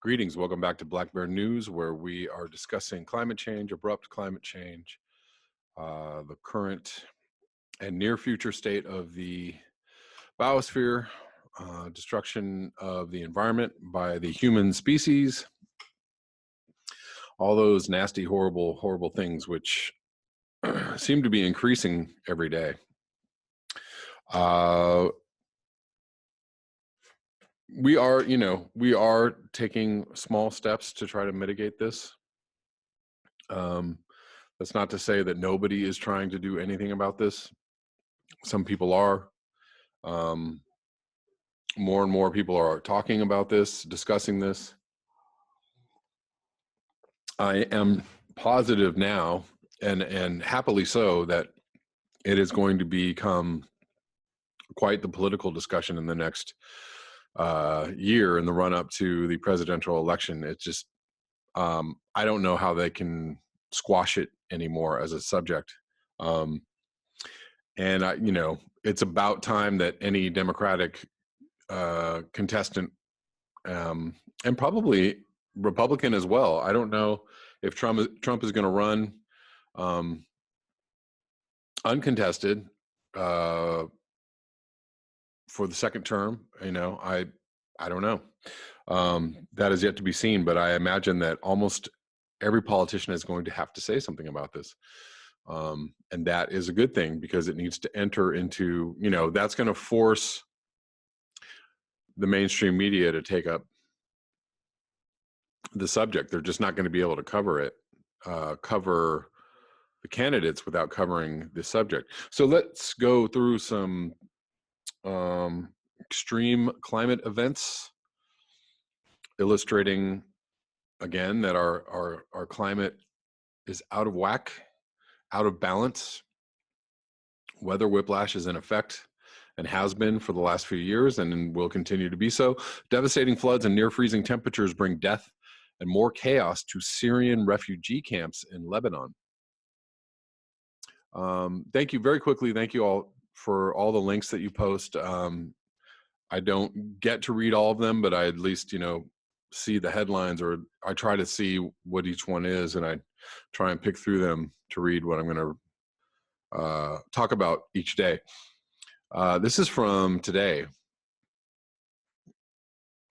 Greetings, welcome back to Black Bear News, where we are discussing climate change, abrupt climate change, the current and near future state of the biosphere, destruction of the environment by the human species, all those nasty, horrible, horrible things which seem to be increasing every day. We are taking small steps to try to mitigate this. That's not to say that nobody is trying to do anything about this. Some people are. More and more people are talking about this, discussing this. I am positive now, and happily so, that it is going to become quite the political discussion in the next year in the run-up to the presidential election. It's just, I don't know how they can squash it anymore as a subject. And it's about time that any Democratic contestant, and probably Republican as well. I don't know if Trump is going to run uncontested for the second term. I don't know. That is yet to be seen, but I imagine that almost every politician is going to have to say something about this. And that is a good thing, because it needs to enter into, that's going to force the mainstream media to take up the subject. They're just not going to be able to cover the candidates without covering the subject. So let's go through some extreme climate events, illustrating again that our climate is out of whack, out of balance. Weather whiplash is in effect and has been for the last few years, and will continue to be so. Devastating floods and near freezing temperatures bring death and more chaos to Syrian refugee camps in Lebanon. Thank you very quickly. Thank you all for all the links that you post. I don't get to read all of them, but I at least, see the headlines, or I try to see what each one is, and I try and pick through them to read what I'm going to talk about each day. This is from today.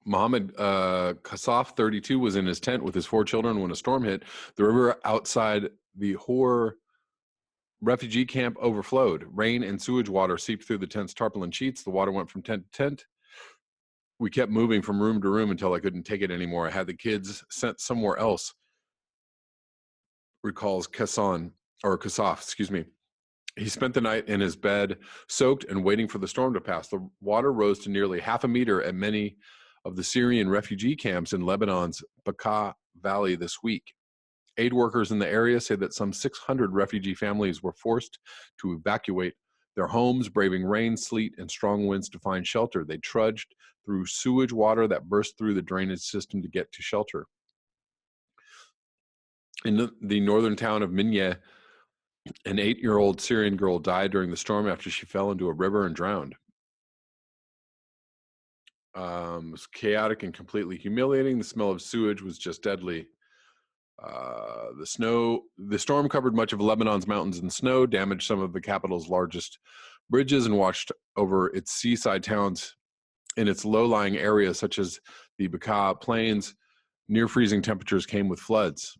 Mohammed Kasaf, 32, was in his tent with his 4 children when a storm hit. The river outside the Hor refugee camp overflowed. Rain and sewage water seeped through the tent's tarpaulin sheets. The water went from tent to tent. We kept moving from room to room until I couldn't take it anymore. I had the kids sent somewhere else, recalls Kasaf, excuse me. He spent the night in his bed, soaked and waiting for the storm to pass. The water rose to nearly 1/2 meter at many of the Syrian refugee camps in Lebanon's Bekaa Valley this week. Aid workers in the area say that some 600 refugee families were forced to evacuate their homes, braving rain, sleet, and strong winds to find shelter. They trudged through sewage water that burst through the drainage system to get to shelter. In the northern town of Minyeh, an 8-year-old Syrian girl died during the storm after she fell into a river and drowned. It was chaotic and completely humiliating. The smell of sewage was just deadly. The storm covered much of Lebanon's mountains in snow, damaged some of the capital's largest bridges, and washed over its seaside towns in its low-lying areas, such as the Bekaa Plains. Near freezing temperatures came with floods.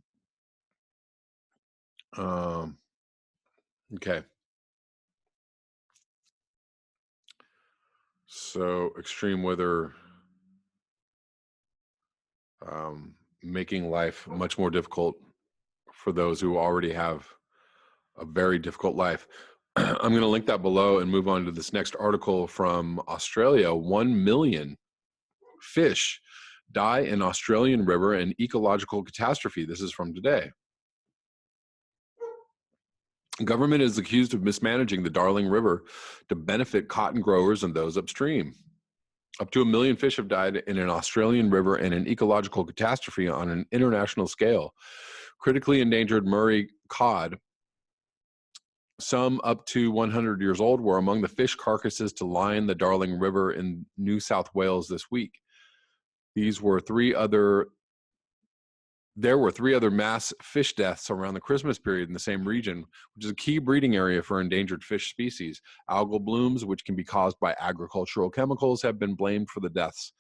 Okay. So extreme weather making life much more difficult for those who already have a very difficult life. I'm going to link that below and move on to this next article from Australia. 1 million fish die in Australian river, an ecological catastrophe. This is from today. Government is accused of mismanaging the Darling River to benefit cotton growers and those upstream. Up to 1 million fish have died in an Australian river in an ecological catastrophe on an international scale. Critically endangered Murray cod some up to 100 years old, were among the fish carcasses to line the Darling River in New South Wales this week. There were three other mass fish deaths around the Christmas period in the same region, which is a key breeding area for endangered fish species. Algal blooms, which can be caused by agricultural chemicals, have been blamed for the deaths.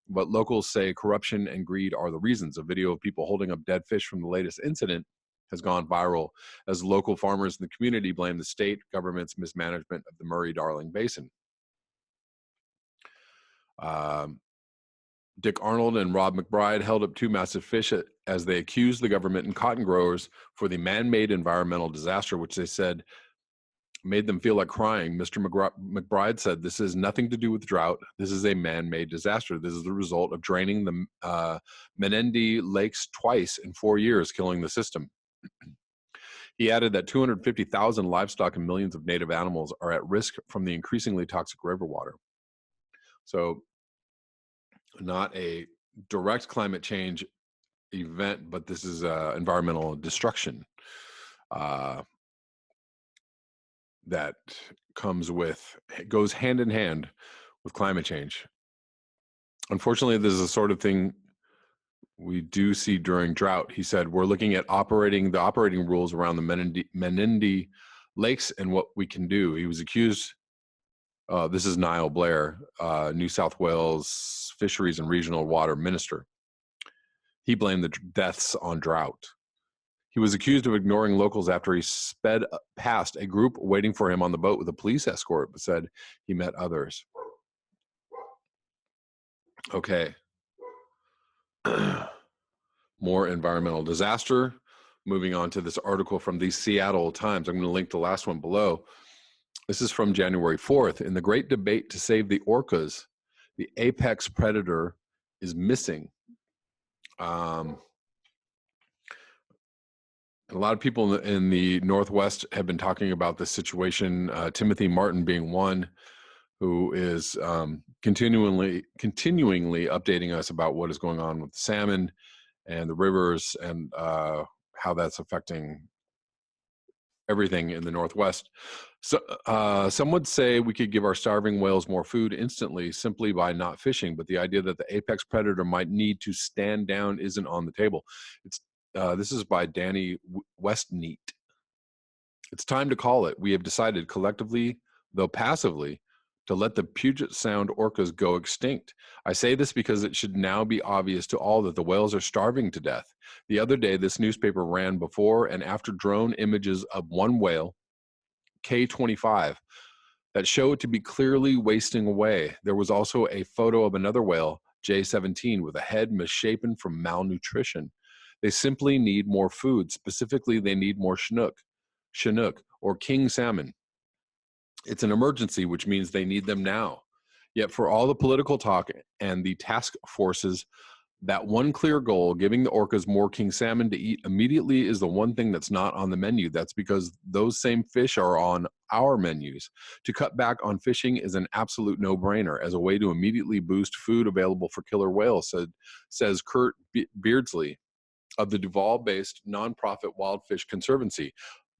But locals say corruption and greed are the reasons. A video of people holding up dead fish from the latest incident has gone viral as local farmers in the community blame the state government's mismanagement of the Murray-Darling Basin. Dick Arnold and Rob McBride held up two massive fish as they accused the government and cotton growers for the man-made environmental disaster, which they said made them feel like crying. Mr. McBride said, "This has nothing to do with drought. This is a man-made disaster. This is the result of draining the Menindee Lakes twice in 4 years, killing the system." He added that 250,000 livestock and millions of native animals are at risk from the increasingly toxic river water. So not a direct climate change event, but this is environmental destruction that goes hand in hand with climate change. Unfortunately, this is the sort of thing we do see during drought. He said, "We're looking at the operating rules around the Menindee Lakes and what we can do." He was accused, this is Niall Blair, New South Wales Fisheries and Regional Water Minister. He blamed the deaths on drought. He was accused of ignoring locals after he sped past a group waiting for him on the boat with a police escort, but said he met others. Okay. More environmental disaster. Moving on to this article from the Seattle Times. I'm going to link the last one below. This is from January 4th. In the great debate to save the orcas, the apex predator is missing. A lot of people in the Northwest have been talking about this situation, Timothy Martin being one who is continuingly updating us about what is going on with the salmon and the rivers and how that's affecting everything in the Northwest. So some would say we could give our starving whales more food instantly simply by not fishing, but the idea that the apex predator might need to stand down isn't on the table. This is by Danny Westneat. It's time to call it. We have decided collectively, though passively, to let the Puget Sound orcas go extinct. I say this because it should now be obvious to all that the whales are starving to death. The other day, this newspaper ran before and after drone images of one whale, K25, that showed to be clearly wasting away. There was also a photo of another whale, J17, with a head misshapen from malnutrition. They simply need more food. Specifically, they need more Chinook, or king salmon. It's an emergency, which means they need them now. Yet for all the political talk and the task forces, that one clear goal, giving the orcas more king salmon to eat immediately, is the one thing that's not on the menu. That's because those same fish are on our menus. To cut back on fishing is an absolute no-brainer as a way to immediately boost food available for killer whales, says Kurt Beardsley of the Duval-based nonprofit Wild Fish Conservancy.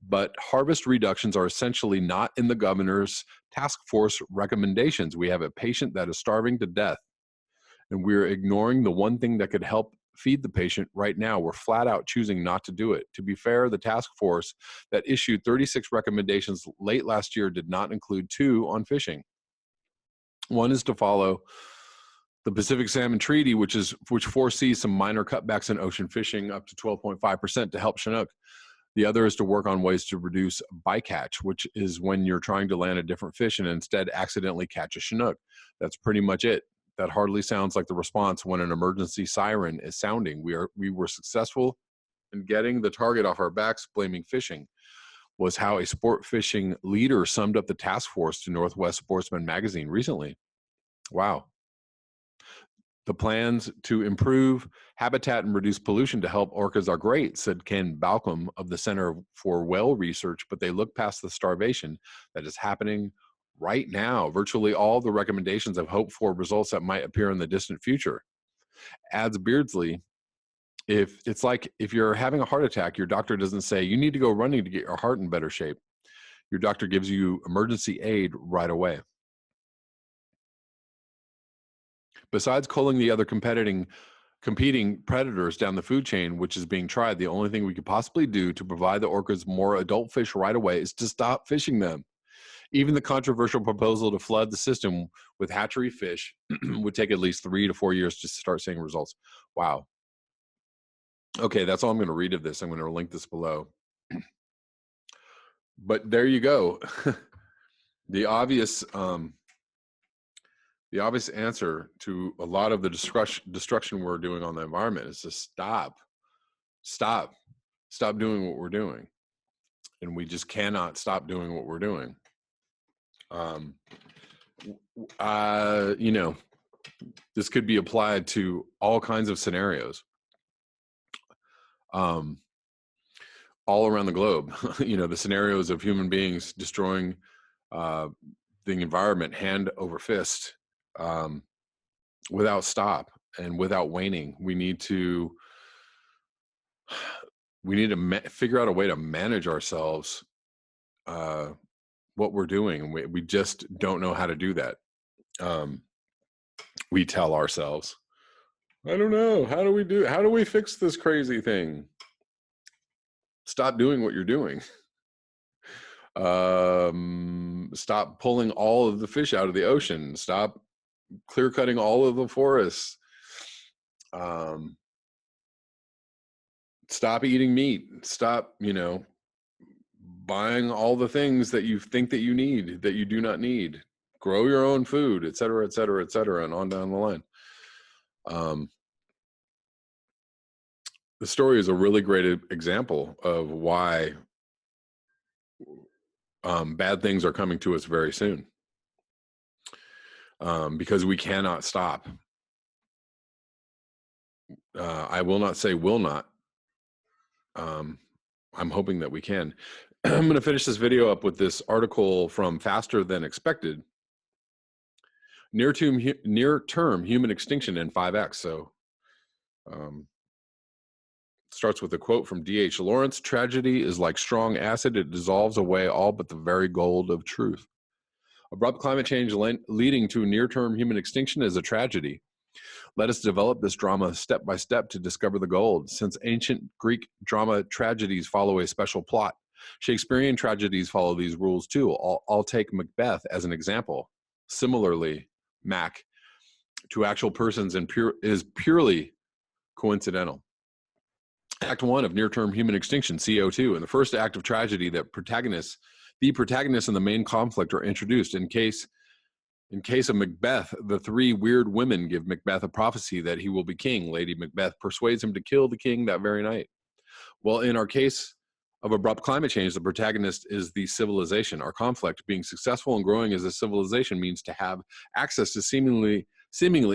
But harvest reductions are essentially not in the governor's task force recommendations. We have a patient that is starving to death, and we're ignoring the one thing that could help feed the patient right now. We're flat out choosing not to do it. To be fair, the task force that issued 36 recommendations late last year did not include 2 on fishing. One is to follow the Pacific Salmon Treaty, which foresees some minor cutbacks in ocean fishing up to 12.5% to help Chinook. The other is to work on ways to reduce bycatch, which is when you're trying to land a different fish and instead accidentally catch a Chinook. That's pretty much it. That hardly sounds like the response when an emergency siren is sounding. We were successful in getting the target off our backs, blaming fishing, was how a sport fishing leader summed up the task force to Northwest Sportsman magazine recently. Wow. The plans to improve habitat and reduce pollution to help orcas are great, said Ken Balcom of the Center for Whale Research, but they look past the starvation that is happening right now. Virtually all the recommendations have hoped for results that might appear in the distant future. Adds Beardsley, it's like if you're having a heart attack, your doctor doesn't say, you need to go running to get your heart in better shape. Your doctor gives you emergency aid right away. Besides culling the other competing predators down the food chain, which is being tried, the only thing we could possibly do to provide the orcas more adult fish right away is to stop fishing them. Even the controversial proposal to flood the system with hatchery fish would take at least 3 to 4 years to start seeing results. Wow. Okay, that's all I'm going to read of this. I'm going to link this below. But there you go. The obvious answer to a lot of the destruction we're doing on the environment is to stop doing what we're doing. And we just cannot stop doing what we're doing. You know, this could be applied to all kinds of scenarios, all around the globe. You know, the scenarios of human beings destroying the environment hand over fist, without stop and without waning. We need to figure out a way to manage ourselves, what we're doing. We just don't know how to do that. We tell ourselves, I don't know, how do we fix this crazy thing? Stop doing what you're doing. Stop pulling all of the fish out of the ocean. Stop clear cutting all of the forests. Stop eating meat. Stop, buying all the things that you think that you need, that you do not need. Grow your own food, et cetera, et cetera, et cetera, and on down the line. The story is a really great example of why bad things are coming to us very soon, because we cannot stop. I will not say will not. I'm hoping that we can. I'm going to finish this video up with this article from Faster Than Expected. Near-term human extinction in 5X. So starts with a quote from D.H. Lawrence. Tragedy is like strong acid. It dissolves away all but the very gold of truth. Abrupt climate change leading to near-term human extinction is a tragedy. Let us develop this drama step by step to discover the gold. Since ancient Greek drama tragedies follow a special plot, Shakespearean tragedies follow these rules too. I'll take Macbeth as an example. Similarly, Mac to actual persons is purely coincidental. Act 1 of near-term human extinction, CO2, in the first act of tragedy, the protagonists in the main conflict are introduced. In case of Macbeth, the 3 weird women give Macbeth a prophecy that he will be king. Lady Macbeth persuades him to kill the king that very night. Well, in our case of abrupt climate change, the protagonist is the civilization. Our conflict, being successful and growing as a civilization, means to have access to seemingly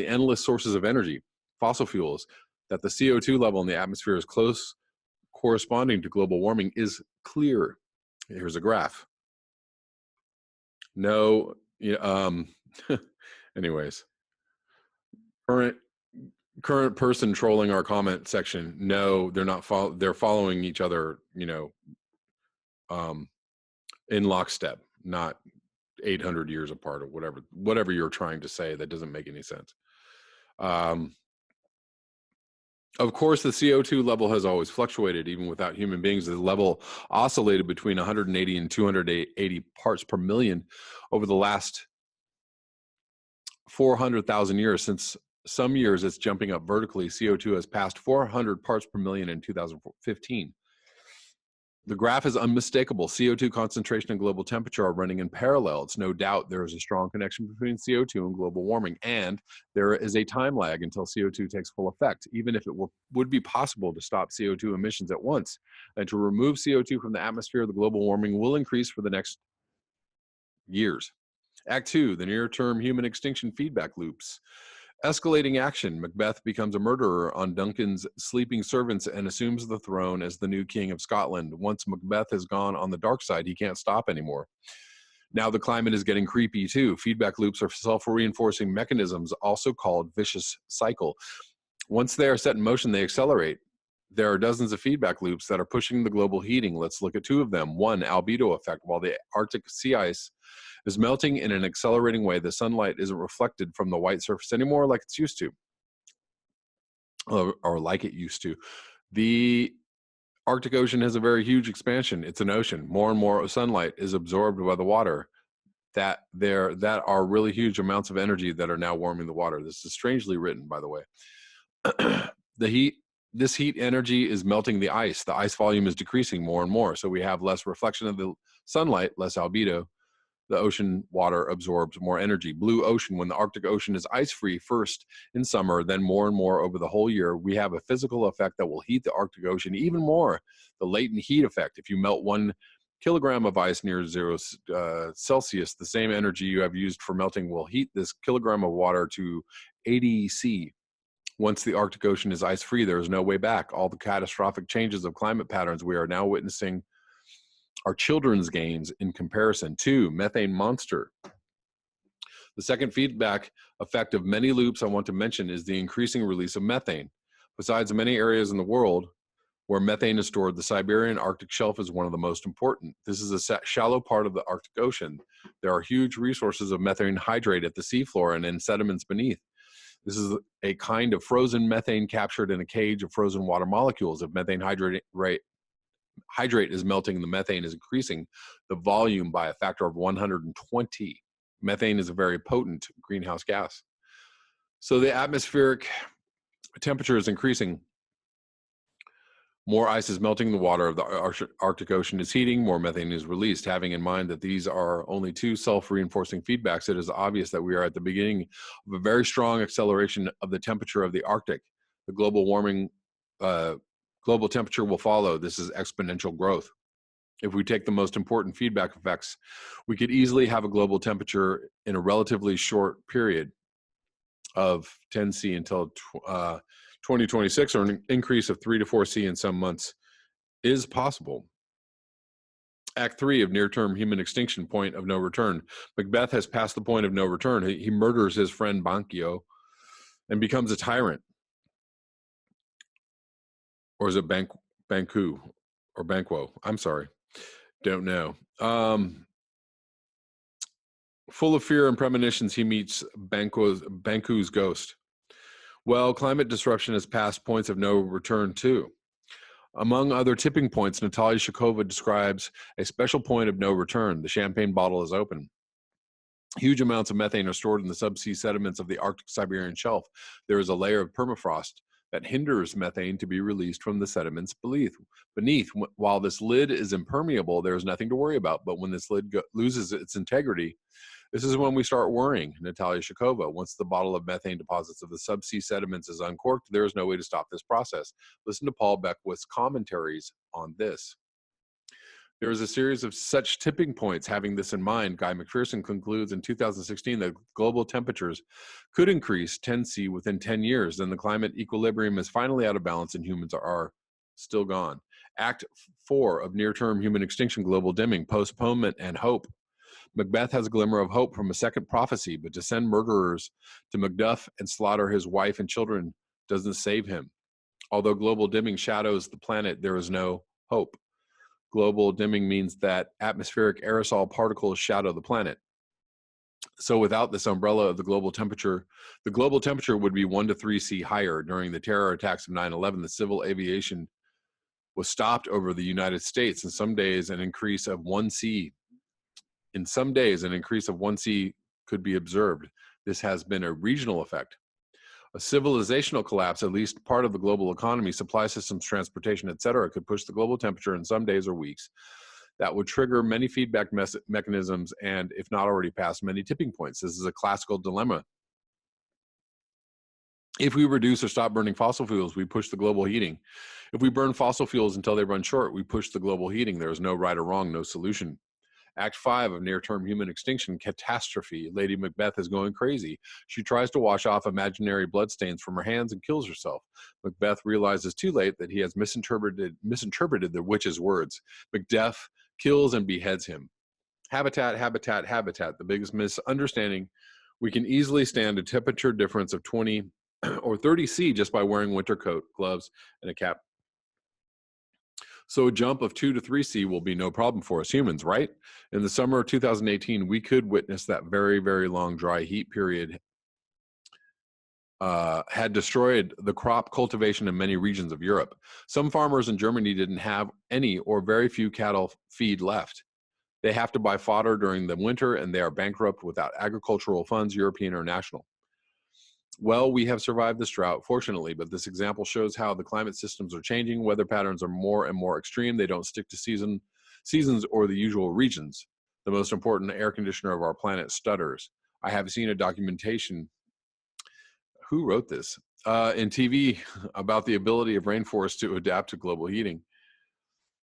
endless sources of energy, fossil fuels, that the CO2 level in the atmosphere is close corresponding to global warming is clear. Here's a graph. No, anyways, current person trolling our comment section. No, they're not. They're following each other, in lockstep, not 800 years apart, or whatever you're trying to say. That doesn't make any sense. Of course, the CO2 level has always fluctuated, even without human beings. The level oscillated between 180 and 280 parts per million over the last 400,000 years. Since some years it's jumping up vertically, CO2 has passed 400 parts per million in 2015. The graph is unmistakable. CO2 concentration and global temperature are running in parallel. It's no doubt there is a strong connection between CO2 and global warming, and there is a time lag until CO2 takes full effect. Even if it would be possible to stop CO2 emissions at once and to remove CO2 from the atmosphere, the global warming will increase for the next years. Act 2, the near-term human extinction feedback loops. Escalating action. Macbeth becomes a murderer on Duncan's sleeping servants and assumes the throne as the new king of Scotland. Once Macbeth has gone on the dark side, he can't stop anymore. Now the climate is getting creepy too. Feedback loops are self-reinforcing mechanisms, also called vicious cycle. Once they are set in motion, they accelerate. there are dozens of feedback loops that are pushing the global heating. Let's look at two of them. One, albedo effect. While the Arctic sea ice is melting in an accelerating way, the sunlight isn't reflected from the white surface anymore like it's used to, or like it used to. The Arctic Ocean has a very huge expansion. It's an ocean. More and more sunlight is absorbed by the water. That are really huge amounts of energy that are now warming the water. This is strangely written, by the way. This heat energy is melting the ice. The ice volume is decreasing more and more, so we have less reflection of the sunlight, less albedo. The ocean water absorbs more energy. Blue ocean, when the Arctic Ocean is ice-free first in summer, then more and more over the whole year, we have a physical effect that will heat the Arctic Ocean even more. The latent heat effect. If you melt 1 kilogram of ice near 0 Celsius, the same energy you have used for melting will heat this kilogram of water to 80 C. Once the Arctic Ocean is ice-free, there is no way back. All the catastrophic changes of climate patterns we are now witnessing are children's games in comparison. 2, methane monster. The second feedback effect of many loops I want to mention is the increasing release of methane. Besides many areas in the world where methane is stored, the Siberian Arctic shelf is one of the most important. This is a shallow part of the Arctic Ocean. There are huge resources of methane hydrate at the seafloor and in sediments beneath. This is a kind of frozen methane captured in a cage of frozen water molecules. If methane hydrate is melting, the methane is increasing the volume by a factor of 120. Methane is a very potent greenhouse gas. So the atmospheric temperature is increasing. More ice is melting, the water of the Arctic Ocean is heating, more methane is released. Having in mind that these are only two self-reinforcing feedbacks, it is obvious that we are at the beginning of a very strong acceleration of the temperature of the Arctic. The global temperature will follow. This is exponential growth. If we take the most important feedback effects, we could easily have a global temperature in a relatively short period of 10 C until 2026, or an increase of 3 to 4 C in some months is possible. Act 3 of near-term human extinction, point of no return. Macbeth has passed the point of no return. He murders his friend Banquo and becomes a tyrant. Or is it Banquo or Banquo? I'm sorry. Don't know. Full of fear and premonitions, he meets Banquo's ghost. Well, climate disruption has passed points of no return too. Among other tipping points, Natalia Shakova describes a special point of no return. The champagne bottle is open. Huge amounts of methane are stored in the subsea sediments of the Arctic Siberian shelf. There is a layer of permafrost that hinders methane to be released from the sediments beneath. While this lid is impermeable, there is nothing to worry about. But when this lid loses its integrity, this is when we start worrying. Natalia Shakova, once the bottle of methane deposits of the subsea sediments is uncorked, there is no way to stop this process. Listen to Paul Beckwith's commentaries on this. There is a series of such tipping points. Having this in mind, Guy McPherson concludes in 2016 that global temperatures could increase 10 C within 10 years. Then the climate equilibrium is finally out of balance and humans are still gone. Act 4 of near-term human extinction, global dimming, postponement and hope. Macbeth has a glimmer of hope from a second prophecy, but to send murderers to Macduff and slaughter his wife and children doesn't save him. Although global dimming shadows the planet, there is no hope. Global dimming means that atmospheric aerosol particles shadow the planet. So without this umbrella of the global temperature would be 1 to 3 C higher. During the terror attacks of 9/11, the civil aviation was stopped over the United States. In some days, an increase of 1 C could be observed. This has been a regional effect. A civilizational collapse, at least part of the global economy, supply systems, transportation, etc., could push the global temperature in some days or weeks. That would trigger many feedback mechanisms and, if not already passed, many tipping points. This is a classical dilemma. If we reduce or stop burning fossil fuels, we push the global heating. If we burn fossil fuels until they run short, we push the global heating. There is no right or wrong, no solution. Act 5 of near-term human extinction, catastrophe. Lady Macbeth is going crazy. She tries to wash off imaginary bloodstains from her hands and kills herself. Macbeth realizes too late that he has misinterpreted the witch's words. Macbeth kills and beheads him. Habitat, habitat, habitat. The biggest misunderstanding. We can easily stand a temperature difference of 20 or 30 C just by wearing winter coat, gloves, and a cap. So a jump of 2 to 3C will be no problem for us humans, right? In the summer of 2018, we could witness that very, very long dry heat period had destroyed the crop cultivation in many regions of Europe. Some farmers in Germany didn't have any or very few cattle feed left. They have to buy fodder during the winter, and they are bankrupt without agricultural funds, European or national. Well, we have survived this drought, fortunately, but this example shows how the climate systems are changing. Weather patterns are more and more extreme. They don't stick to seasons or the usual regions. The most important air conditioner of our planet stutters. I have seen a documentation. Who wrote this? In TV about the ability of rainforests to adapt to global heating.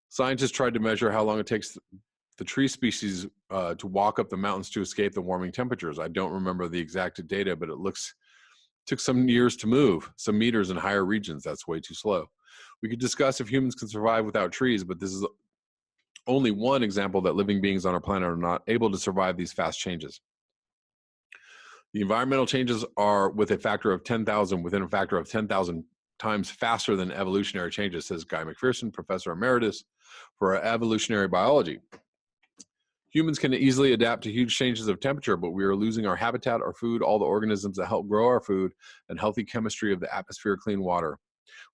Scientists tried to measure how long it takes the tree species to walk up the mountains to escape the warming temperatures. I don't remember the exact data, but it took some years to move, some meters in higher regions. That's way too slow. We could discuss if humans can survive without trees, but this is only one example that living beings on our planet are not able to survive these fast changes. The environmental changes are within a factor of 10,000 times faster than evolutionary changes, says Guy McPherson, professor emeritus for evolutionary biology. Humans can easily adapt to huge changes of temperature, but we are losing our habitat, our food, all the organisms that help grow our food, and healthy chemistry of the atmosphere, clean water.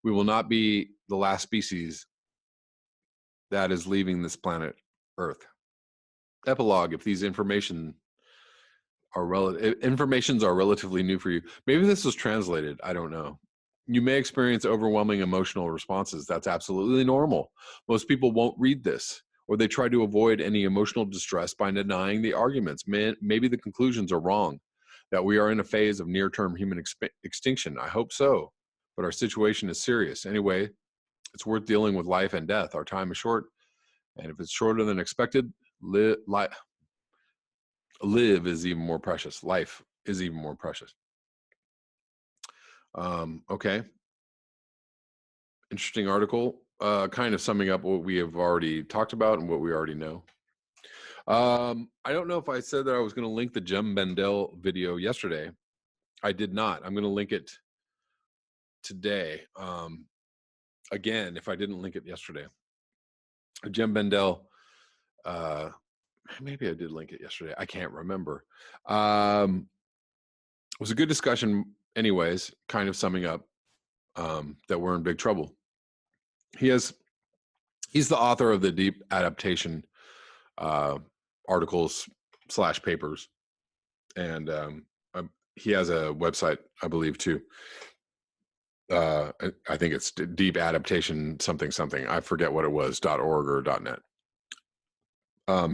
We will not be the last species that is leaving this planet Earth. Epilogue, if these informations are relatively new for you. Maybe this was translated, I don't know. You may experience overwhelming emotional responses. That's absolutely normal. Most people won't read this, or they try to avoid any emotional distress by denying the arguments. Maybe the conclusions are wrong, that we are in a phase of near-term human extinction. I hope so, but our situation is serious. Anyway, it's worth dealing with life and death. Our time is short, and if it's shorter than expected, live is even more precious. Life is even more precious. Okay. Interesting article, kind of summing up what we have already talked about and what we already know. I don't know if I said that I was going to link the Bendell video yesterday. I did not. I'm going to link it today. Again, if I didn't link it yesterday. Bendell, maybe I did link it yesterday. I can't remember. It was a good discussion anyways, kind of summing up that we're in big trouble. He's the author of the Deep Adaptation articles / papers, and he has a website, I believe, too. I think it's Deep Adaptation something. I forget what it was, .org or .net.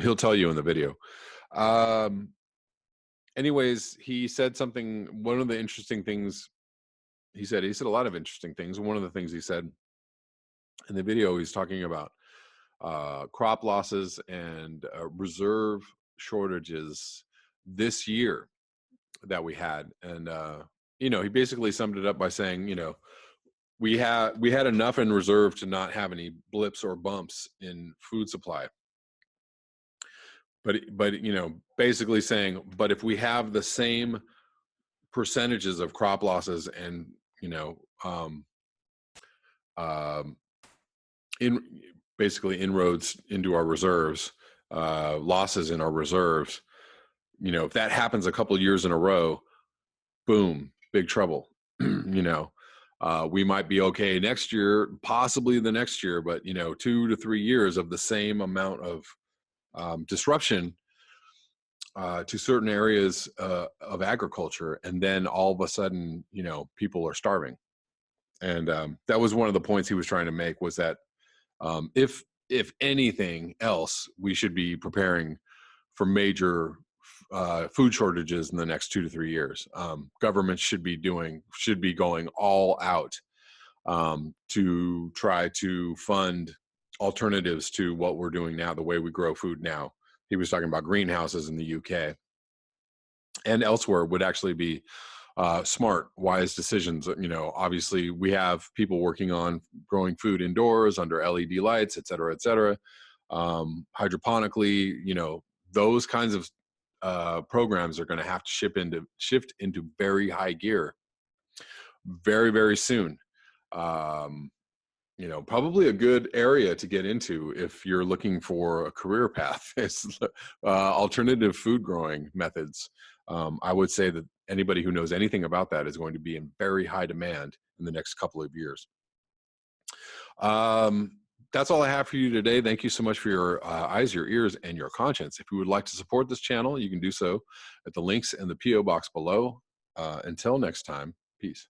He'll tell you in the video. Anyways, he said something. One of the interesting things he said a lot of interesting things. One of the things he said in the video, he's talking about crop losses and reserve shortages this year that we had. And, he basically summed it up by saying, we had enough in reserve to not have any blips or bumps in food supply. But basically saying, but if we have the same percentages of crop losses and, basically inroads into our reserves, losses in our reserves, if that happens a couple of years in a row, boom, big trouble. We might be okay next year, possibly the next year, but 2 to 3 years of the same amount of disruption to certain areas of agriculture, and then all of a sudden, people are starving. And that was one of the points he was trying to make, was that if anything else, we should be preparing for major food shortages in the next 2 to 3 years. Governments should be going all out to try to fund alternatives to what we're doing now, the way we grow food now. He was talking about greenhouses in the UK and elsewhere would actually be smart, wise decisions. Obviously we have people working on growing food indoors under LED lights, et cetera, hydroponically, those kinds of programs are going to have to shift into very high gear very, very soon. Probably a good area to get into if you're looking for a career path is alternative food growing methods. I would say that anybody who knows anything about that is going to be in very high demand in the next couple of years. That's all I have for you today. Thank you so much for your eyes, your ears, and your conscience. If you would like to support this channel, you can do so at the links in the P.O. box below. Until next time, peace.